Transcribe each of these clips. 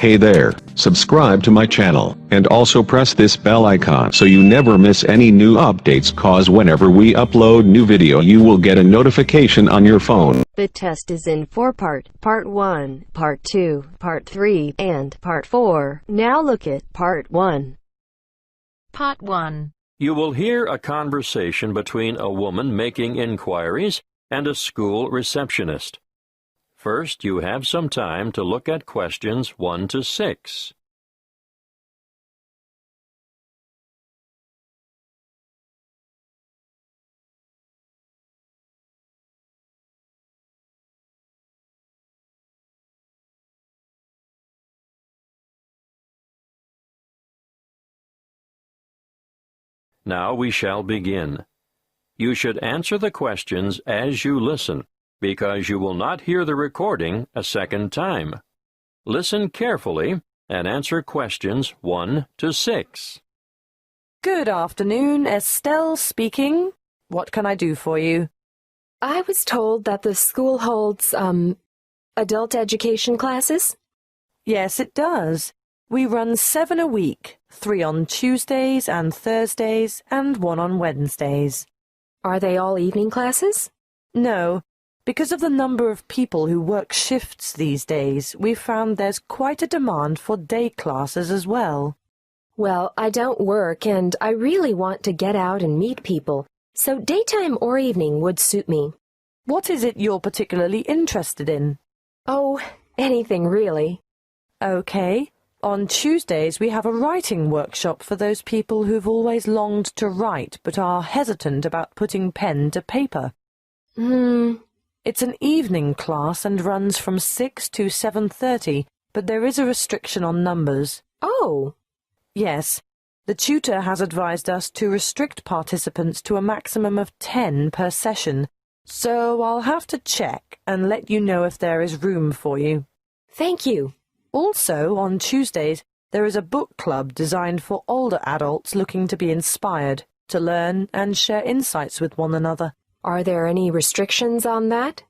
Hey there, subscribe to my channel, and also press this bell icon so you never miss any new updates, cause whenever we upload new video you will get a notification on your phone. The test is in 4 parts, Part 1, Part 2, Part 3, and Part 4. Now look at Part 1. Part 1. You will hear a conversation between a woman making inquiries and a school receptionist. First, you have some time to look at questions 1 to 6. Now we shall begin. You should answer the questions as you listen, because you will not hear the recording a second time. Listen carefully and answer questions 1 to 6. Good afternoon, Estelle speaking. What can I do for you? I was told that the school holds, adult education classes? Yes, it does. We run 7 a week, 3 on Tuesdays and Thursdays, and 1 on Wednesdays. Are they all evening classes? No. Because of the number of people who work shifts these days, we've found there's quite a demand for day classes as well. Well, I don't work, and I really want to get out and meet people, so daytime or evening would suit me. What is it you're particularly interested in? Oh, anything really. Okay. On Tuesdays, we have a writing workshop for those people who've always longed to write but are hesitant about putting pen to paper. It's an evening class and runs from 6 to 7:30, but there is a restriction on numbers. Oh! Yes. The tutor has advised us to restrict participants to a maximum of 10 per session, so I'll have to check and let you know if there is room for you. Thank you. Also, on Tuesdays, there is a book club designed for older adults looking to be inspired, to learn and share insights with one another. Are there any restrictions on that?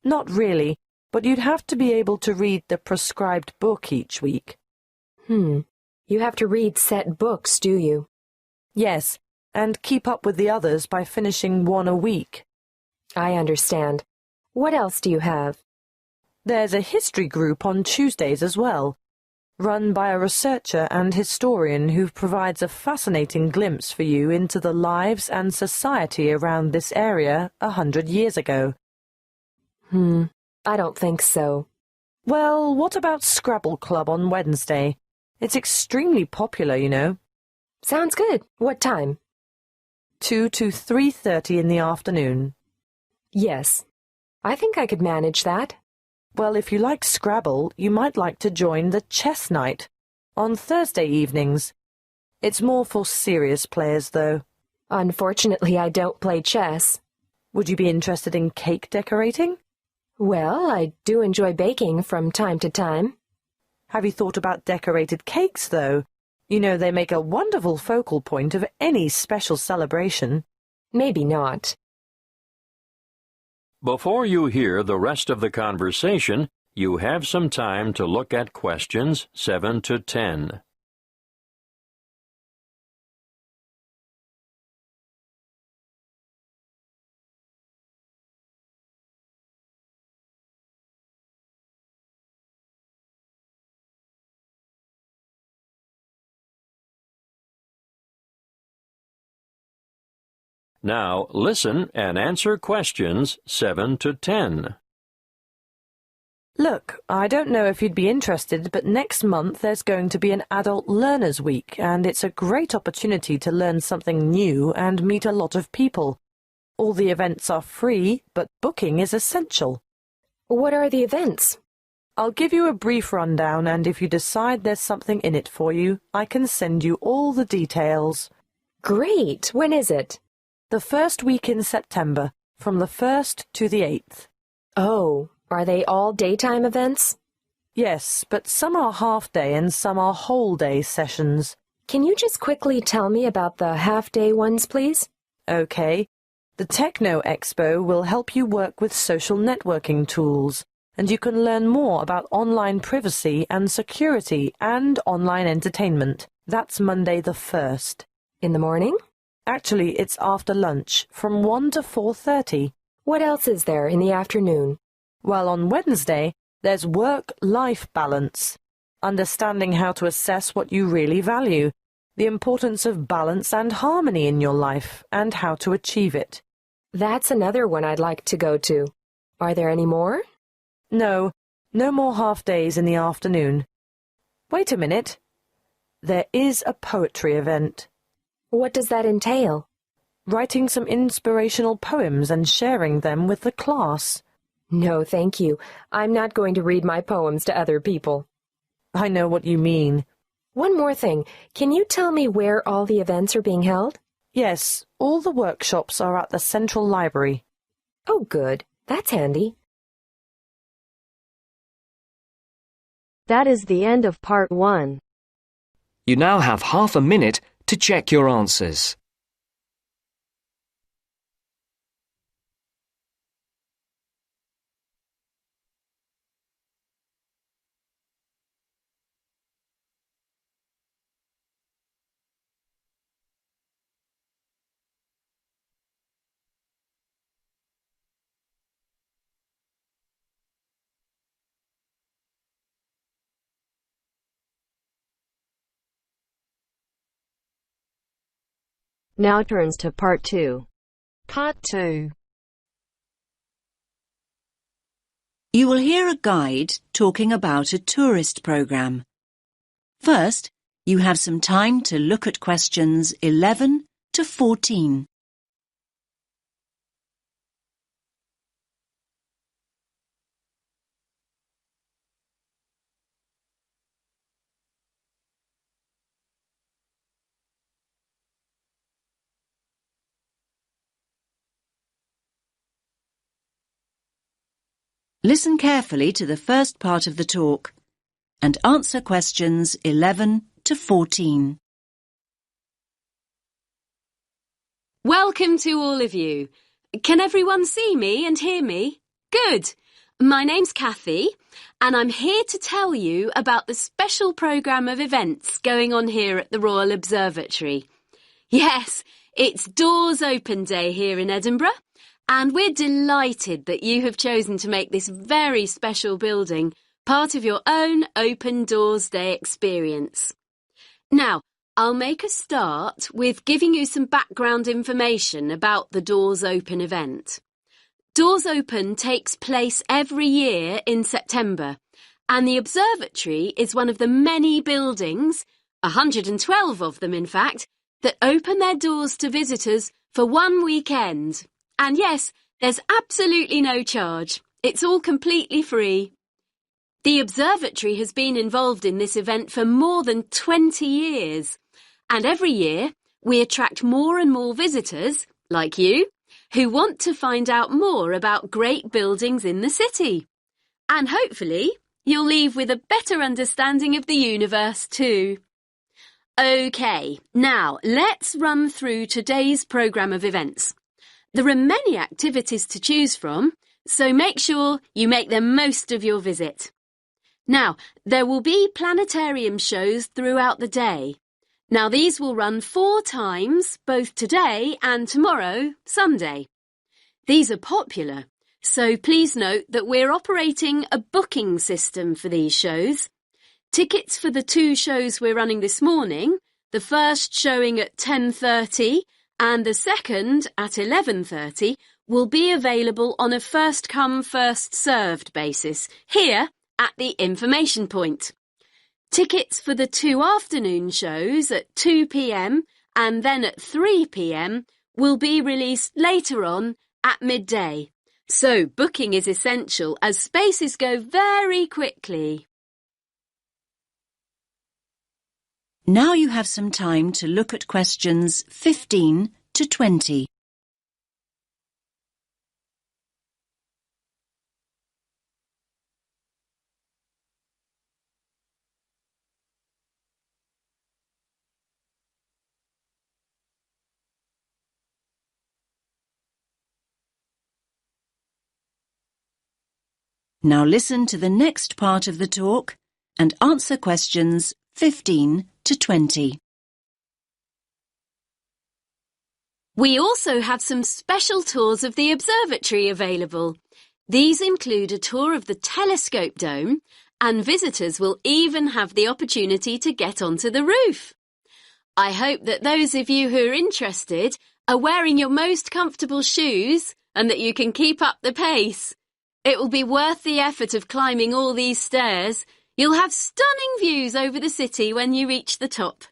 Not really, but you'd have to be able to read the prescribed book each week. You have to read set books, do you? Yes, and keep up with the others by finishing 1 a week. I understand. What else do you have? There's a history group on Tuesdays as well, run by a researcher and historian who provides a fascinating glimpse for you into the lives and society around this area 100 years ago. I don't think so. Well, what about Scrabble Club on Wednesday? It's extremely popular, you know. Sounds good. What time? 2 to 3:30 in the afternoon. Yes. I think I could manage that. Well, if you like Scrabble, you might like to join the chess night on Thursday evenings. It's more for serious players, though. Unfortunately, I don't play chess. Would you be interested in cake decorating? Well, I do enjoy baking from time to time. Have you thought about decorated cakes, though? You know, they make a wonderful focal point of any special celebration. Maybe not. Before you hear the rest of the conversation, you have some time to look at questions 7 to 10. Now listen and answer questions 7 to 10. Look, I don't know if you'd be interested, but next month there's going to be an Adult Learners Week, and it's a great opportunity to learn something new and meet a lot of people. All the events are free, but booking is essential. What are the events? I'll give you a brief rundown, and if you decide there's something in it for you, I can send you all the details. Great! When is it? The first week in September, from the 1st to the 8th. Oh, are they all daytime events? Yes, but some are half-day and some are whole-day sessions. Can you just quickly tell me about the half-day ones, please? Okay. The Techno Expo will help you work with social networking tools, and you can learn more about online privacy and security and online entertainment. That's Monday the 1st. In the morning? Actually, it's after lunch, from 1 to 4:30. What else is there in the afternoon? While on Wednesday, there's work-life balance. Understanding how to assess what you really value, the importance of balance and harmony in your life, and how to achieve it. That's another one I'd like to go to. Are there any more? No more half-days in the afternoon. Wait a minute. There is a poetry event. What does that entail? Writing some inspirational poems and sharing them with the class. No, thank you. I'm not going to read my poems to other people. I know what you mean. One more thing. Can you tell me where all the events are being held? Yes, all the workshops are at the Central Library. Oh, good. That's handy. That is the end of part 1. You now have half a minute to check your answers. Now turns to part 2. Part 2. You will hear a guide talking about a tourist program. First, you have some time to look at questions 11 to 14. Listen carefully to the first part of the talk and answer questions 11 to 14. Welcome to all of you. Can everyone see me and hear me? Good. My name's Kathy, and I'm here to tell you about the special programme of events going on here at the Royal Observatory. Yes, it's Doors Open Day here in Edinburgh, and we're delighted that you have chosen to make this very special building part of your own Open Doors Day experience. Now, I'll make a start with giving you some background information about the Doors Open event. Doors Open takes place every year in September, and the observatory is one of the many buildings, 112 of them in fact, that open their doors to visitors for one weekend. And yes, there's absolutely no charge. It's all completely free. The observatory has been involved in this event for more than 20 years. And every year, we attract more and more visitors, like you, who want to find out more about great buildings in the city. And hopefully, you'll leave with a better understanding of the universe too. OK, now let's run through today's programme of events. There are many activities to choose from, so make sure you make the most of your visit. Now, there will be planetarium shows throughout the day. Now, these will run 4 times, both today and tomorrow, Sunday. These are popular, so please note that we're operating a booking system for these shows. Tickets for the 2 shows we're running this morning, the first showing at 10:30 and the second at 11:30, will be available on a first-come, first-served basis here at the information point. Tickets for the 2 afternoon shows at 2 p.m. and then at 3 p.m. will be released later on at midday. So booking is essential as spaces go very quickly. Now you have some time to look at questions 15 to 20. Now listen to the next part of the talk and answer questions 15 to 20. We also have some special tours of the observatory available. These include a tour of the telescope dome, and visitors will even have the opportunity to get onto the roof. I hope that those of you who are interested are wearing your most comfortable shoes and that you can keep up the pace. It will be worth the effort of climbing all these stairs. You'll have stunning views over the city when you reach the top.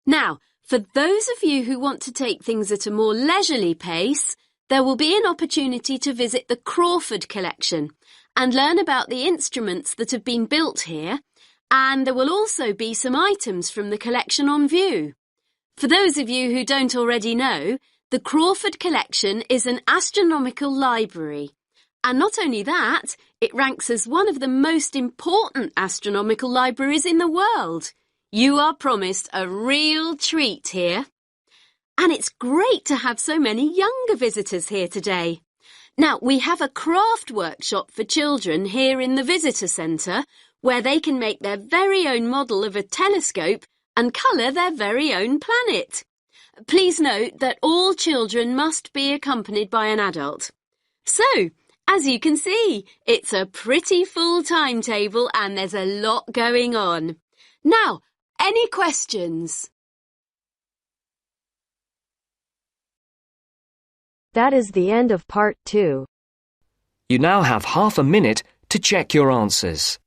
Now, for those of you who want to take things at a more leisurely pace, there will be an opportunity to visit the Crawford collection and learn about the instruments that have been built here, and there will also be some items from the collection on view. For those of you who don't already know, the Crawford collection is an astronomical library. And not only that, it ranks as one of the most important astronomical libraries in the world. You are promised a real treat here. And it's great to have so many younger visitors here today. Now, we have a craft workshop for children here in the visitor centre where they can make their very own model of a telescope and colour their very own planet. Please note that all children must be accompanied by an adult. So, as you can see, it's a pretty full timetable and there's a lot going on. Now, any questions? That is the end of part 2. You now have half a minute to check your answers.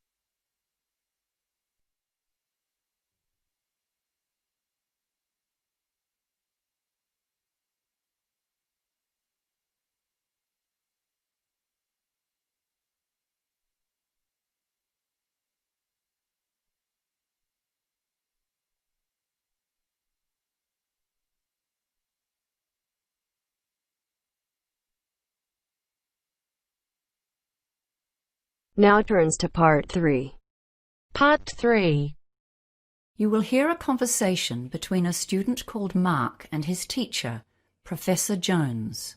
Now turns to part 3. Part 3. You will hear a conversation between a student called Mark and his teacher, Professor Jones.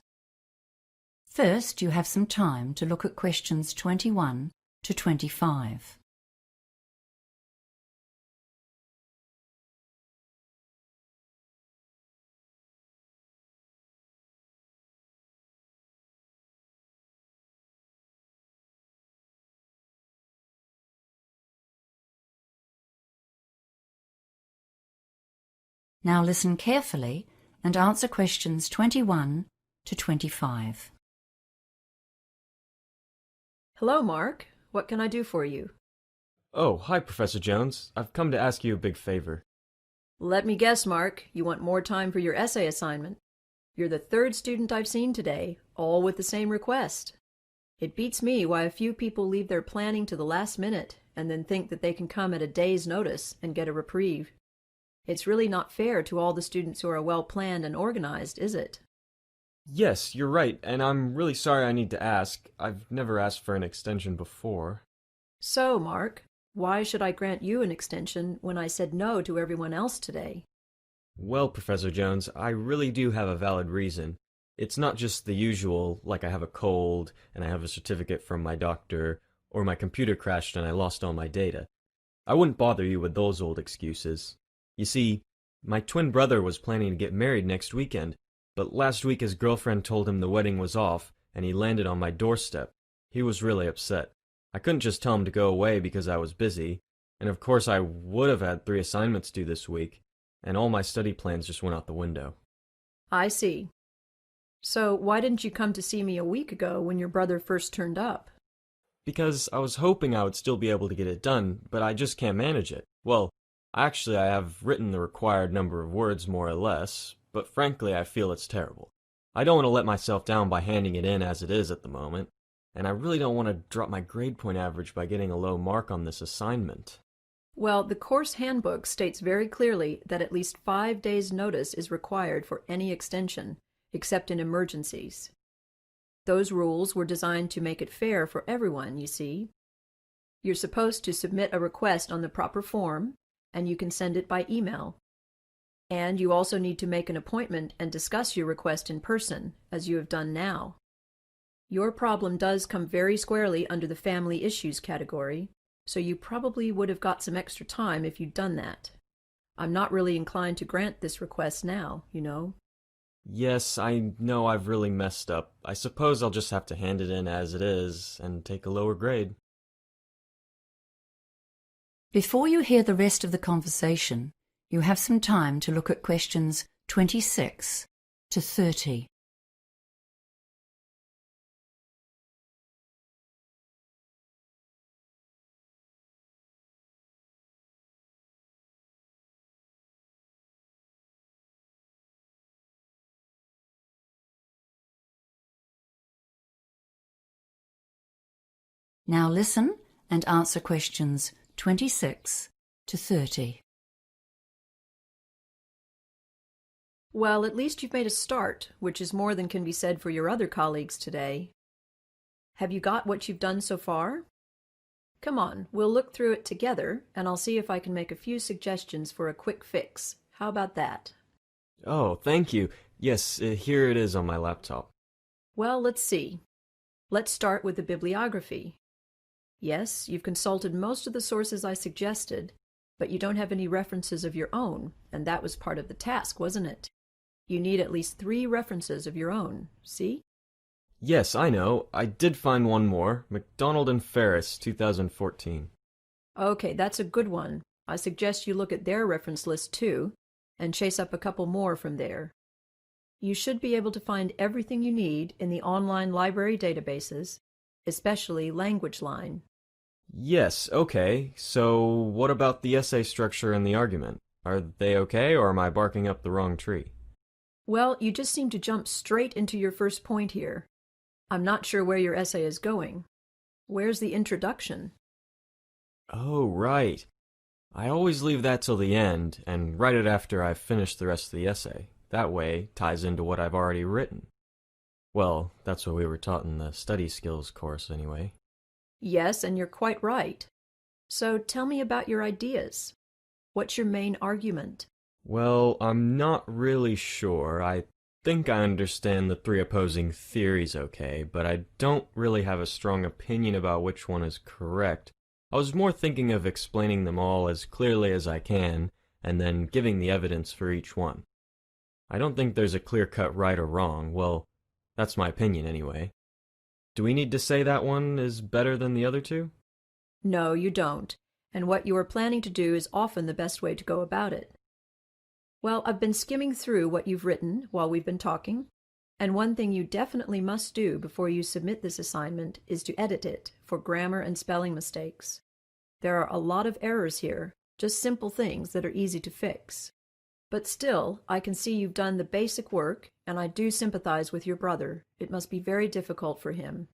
First, you have some time to look at questions 21 to 25. Now listen carefully and answer questions 21 to 25. Hello, Mark. What can I do for you? Oh, hi, Professor Jones. I've come to ask you a big favor. Let me guess, Mark. You want more time for your essay assignment. You're the third student I've seen today, all with the same request. It beats me why a few people leave their planning to the last minute and then think that they can come at a day's notice and get a reprieve. It's really not fair to all the students who are well-planned and organized, is it? Yes, you're right, and I'm really sorry I need to ask. I've never asked for an extension before. So, Mark, why should I grant you an extension when I said no to everyone else today? Well, Professor Jones, I really do have a valid reason. It's not just the usual, like I have a cold, and I have a certificate from my doctor, or my computer crashed and I lost all my data. I wouldn't bother you with those old excuses. You see, my twin brother was planning to get married next weekend, but last week his girlfriend told him the wedding was off, and he landed on my doorstep. He was really upset. I couldn't just tell him to go away because I was busy, and of course I would have had 3 assignments due this week, and all my study plans just went out the window. I see. So why didn't you come to see me a week ago when your brother first turned up? Because I was hoping I would still be able to get it done, but I just can't manage it. Well, actually, I have written the required number of words more or less, but frankly I feel it's terrible. I don't want to let myself down by handing it in as it is at the moment, and I really don't want to drop my grade point average by getting a low mark on this assignment. Well, the course handbook states very clearly that at least 5 days' notice is required for any extension, except in emergencies. Those rules were designed to make it fair for everyone, you see. You're supposed to submit a request on the proper form, and you can send it by email. And you also need to make an appointment and discuss your request in person, as you have done now. Your problem does come very squarely under the family issues category, so you probably would have got some extra time if you'd done that. I'm not really inclined to grant this request now, you know. Yes, I know I've really messed up. I suppose I'll just have to hand it in as it is and take a lower grade. Before you hear the rest of the conversation, you have some time to look at questions 26 to 30. Now listen and answer questions 26 to 30. Well, at least you've made a start, which is more than can be said for your other colleagues today. Have you got what you've done so far? Come on, we'll look through it together, and I'll see if I can make a few suggestions for a quick fix. How about that? Oh, thank you. Yes, here it is on my laptop. Well, let's see. Let's start with the bibliography. Yes, you've consulted most of the sources I suggested, but you don't have any references of your own, and that was part of the task, wasn't it? You need at least 3 references of your own, see? Yes, I know. I did find one more. McDonald and Ferris, 2014. Okay, that's a good one. I suggest you look at their reference list too, and chase up a couple more from there. You should be able to find everything you need in the online library databases, especially LanguageLine. Yes, okay. So what about the essay structure and the argument? Are they okay, or am I barking up the wrong tree? Well, you just seem to jump straight into your first point here. I'm not sure where your essay is going. Where's the introduction? Oh, right. I always leave that till the end, and write it after I've finished the rest of the essay. That way, it ties into what I've already written. Well, that's what we were taught in the study skills course, anyway. Yes, and you're quite right. So tell me about your ideas. What's your main argument? Well, I'm not really sure. I think I understand the 3 opposing theories okay, but I don't really have a strong opinion about which one is correct. I was more thinking of explaining them all as clearly as I can, and then giving the evidence for each one. I don't think there's a clear-cut right or wrong. Well, that's my opinion anyway. Do we need to say that one is better than the other 2? No, you don't. And what you are planning to do is often the best way to go about it. Well, I've been skimming through what you've written while we've been talking, and one thing you definitely must do before you submit this assignment is to edit it for grammar and spelling mistakes. There are a lot of errors here, just simple things that are easy to fix. But still, I can see you've done the basic work, and I do sympathize with your brother. It must be very difficult for him.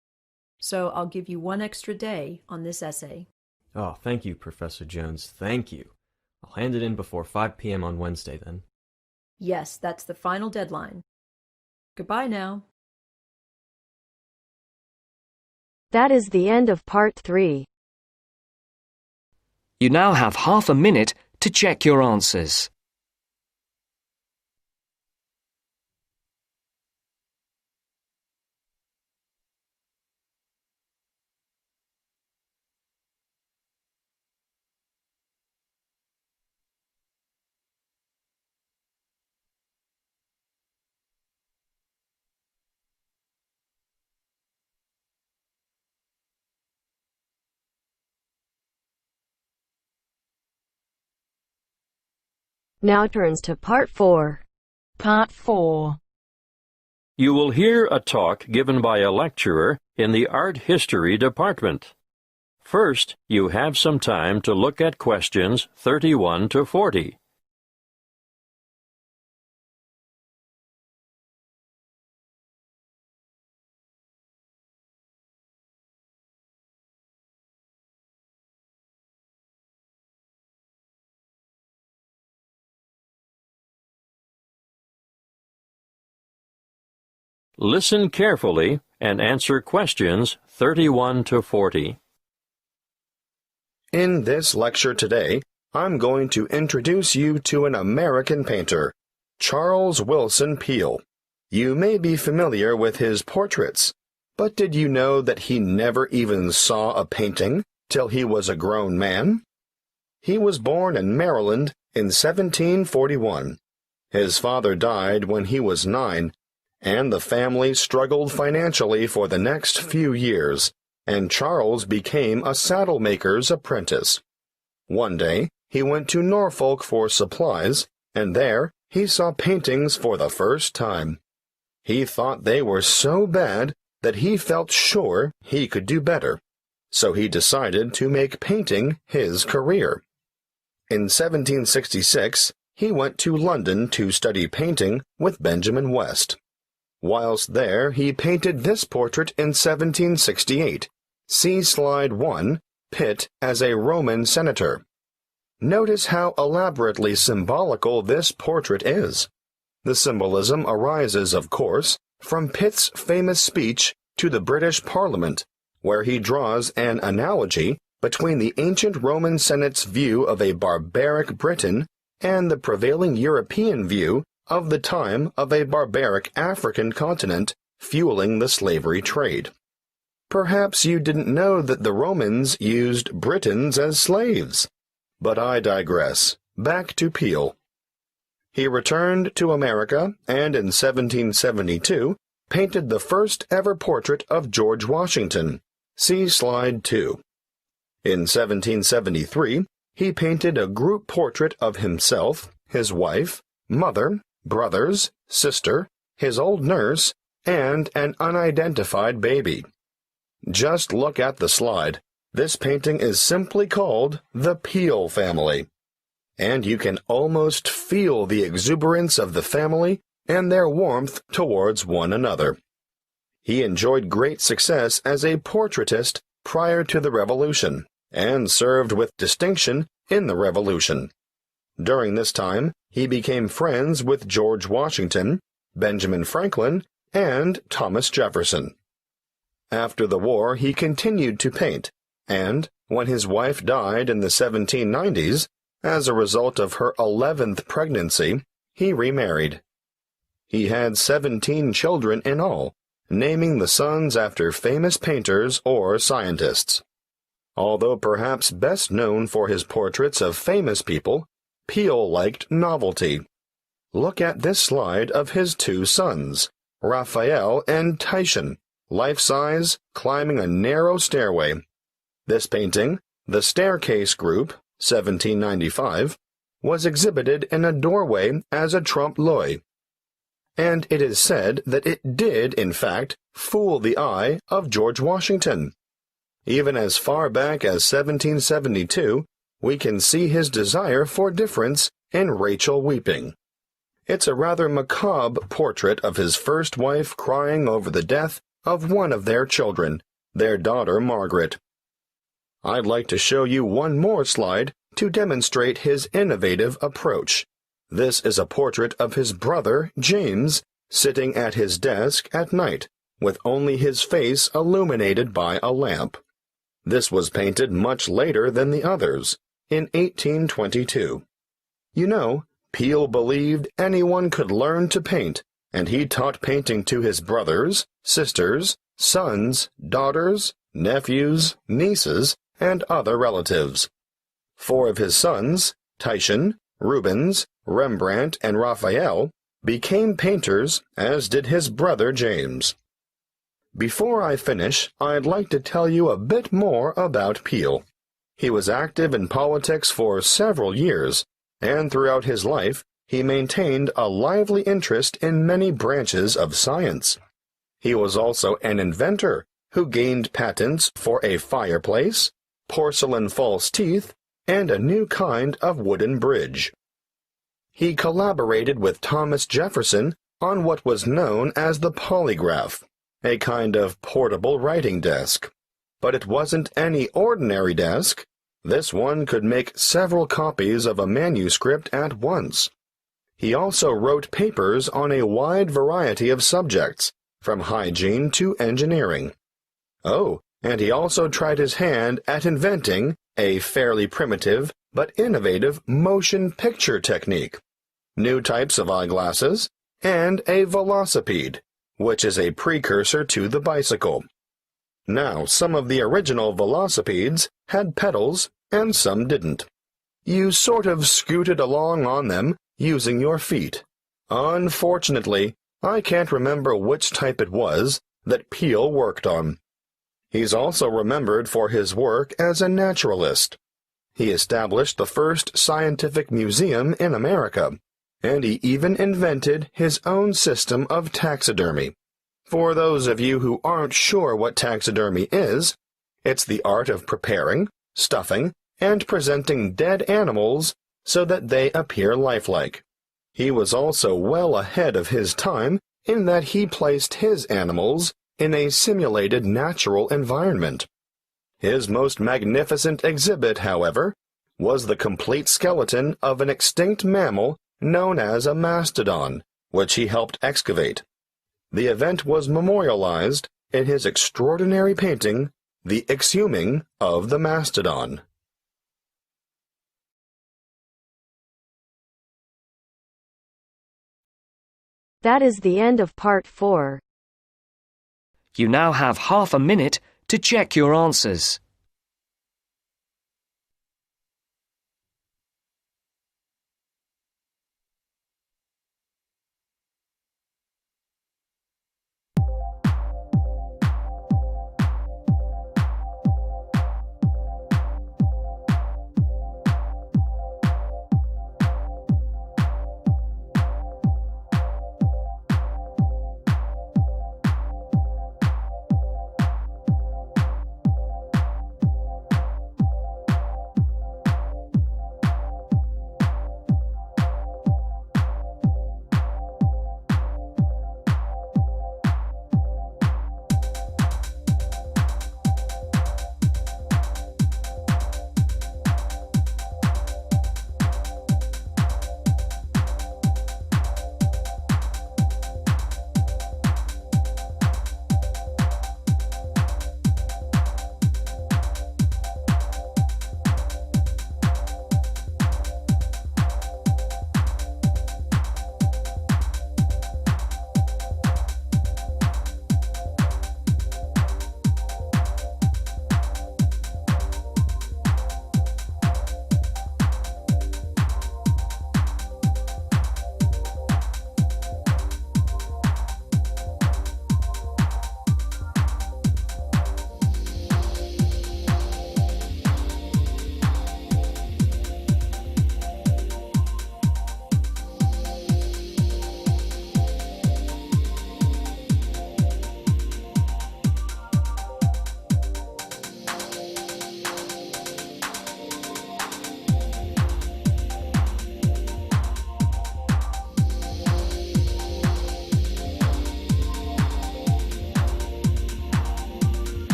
So I'll give you 1 extra day on this essay. Oh, thank you, Professor Jones. Thank you. I'll hand it in before 5 p.m. on Wednesday, then. Yes, that's the final deadline. Goodbye now. That is the end of part 3. You now have half a minute to check your answers. Now turns to part 4. Part 4. You will hear a talk given by a lecturer in the art history department. First, you have some time to look at questions 31 to 40. Listen carefully and answer questions 31 to 40. In this lecture today, I'm going to introduce you to an American painter, Charles Willson Peale. You may be familiar with his portraits, But did you know that he never even saw a painting till he was a grown man? He was born in Maryland in 1741. His father died when he was 9, and the family struggled financially for the next few years, and Charles became a saddle-maker's apprentice. One day, he went to Norfolk for supplies, and there he saw paintings for the first time. He thought they were so bad that he felt sure he could do better, so he decided to make painting his career. In 1766, he went to London to study painting with Benjamin West. Whilst there, he painted this portrait in 1768. See Slide 1, Pitt as a Roman senator. Notice how elaborately symbolical this portrait is. The symbolism arises, of course, from Pitt's famous speech to the British Parliament, where he draws an analogy between the ancient Roman Senate's view of a barbaric Britain and the prevailing European view of the time of a barbaric African continent fueling the slavery trade. Perhaps you didn't know that the Romans used Britons as slaves. But I digress. Back to Peale. He returned to America and in 1772 painted the first ever portrait of George Washington. See Slide 2. In 1773, he painted a group portrait of himself, his wife, mother, brothers, sister, his old nurse, and an unidentified baby. Just look at the slide. This painting is simply called the Peale family, and you can almost feel the exuberance of the family and their warmth towards one another. He enjoyed great success as a portraitist prior to the Revolution, and served with distinction in the Revolution. During this time, he became friends with George Washington, Benjamin Franklin, and Thomas Jefferson. After the war, he continued to paint, and, when his wife died in the 1790s, as a result of her 11th pregnancy, he remarried. He had 17 children in all, naming the sons after famous painters or scientists. Although perhaps best known for his portraits of famous people, Peale liked novelty. Look at this slide of his 2 sons, Raphael and Titian, life-size, climbing a narrow stairway. This painting, The Staircase Group, 1795, was exhibited in a doorway as a trompe-l'oeil, and it is said that it did, in fact, fool the eye of George Washington. Even as far back as 1772, we can see his desire for difference in Rachel weeping. It's a rather macabre portrait of his first wife crying over the death of one of their children, their daughter Margaret. I'd like to show you one more slide to demonstrate his innovative approach. This is a portrait of his brother, James, sitting at his desk at night, with only his face illuminated by a lamp. This was painted much later than the others, in 1822. You know, Peale believed anyone could learn to paint, and he taught painting to his brothers, sisters, sons, daughters, nephews, nieces, and other relatives. 4 of his sons, Titian, Rubens, Rembrandt, and Raphael, became painters, as did his brother James. Before I finish, I'd like to tell you a bit more about Peale. He was active in politics for several years, and throughout his life, he maintained a lively interest in many branches of science. He was also an inventor who gained patents for a fireplace, porcelain false teeth, and a new kind of wooden bridge. He collaborated with Thomas Jefferson on what was known as the polygraph, a kind of portable writing desk. But it wasn't any ordinary desk. This one could make several copies of a manuscript at once. He also wrote papers on a wide variety of subjects, from hygiene to engineering. Oh, and he also tried his hand at inventing a fairly primitive but innovative motion picture technique, new types of eyeglasses, and a velocipede, which is a precursor to the bicycle. Now, some of the original velocipedes had pedals and some didn't. You sort of scooted along on them using your feet. Unfortunately, I can't remember which type it was that Peale worked on. He's also remembered for his work as a naturalist. He established the first scientific museum in America, and he even invented his own system of taxidermy. For those of you who aren't sure what taxidermy is, it's the art of preparing, stuffing, and presenting dead animals so that they appear lifelike. He was also well ahead of his time in that he placed his animals in a simulated natural environment. His most magnificent exhibit, however, was the complete skeleton of an extinct mammal known as a mastodon, which he helped excavate. The event was memorialized in his extraordinary painting, The Exhuming of the Mastodon. That is the end of part 4. You now have half a minute to check your answers.